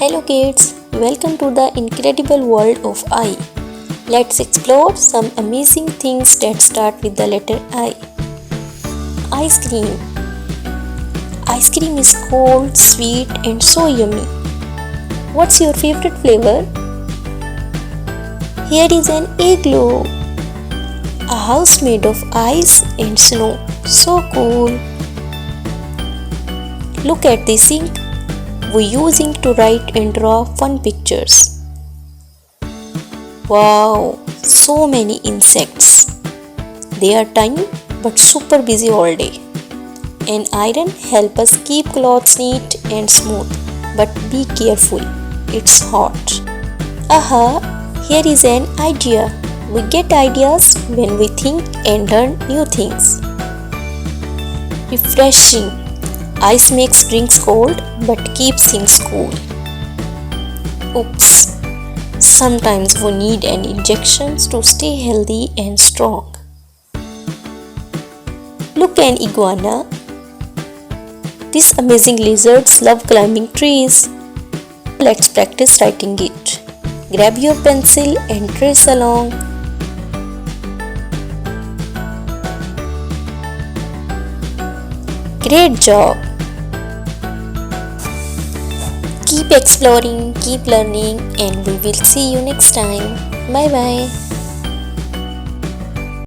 Hello kids, welcome to the incredible world of I. Let's explore some amazing things that start with the letter I. Ice cream. Ice cream is cold, sweet and so yummy. What's your favorite flavor? Here is an igloo. A house made of ice and snow. So cool. Look at this ink. We use ink to write and draw fun pictures. Wow, so many insects. They are tiny but super busy all day. An iron helps us keep clothes neat and smooth, but be careful, it's hot. Aha, here is an idea. We get ideas when we think and learn new things. Refreshing. Ice makes drinks cold but keeps things cool. Oops. Sometimes we need an injections to stay healthy and strong. Look an iguana. These amazing lizards love climbing trees. Let's practice writing it. Grab your pencil and trace along. Great job! Keep exploring, keep learning, and we will see you next time. Bye bye.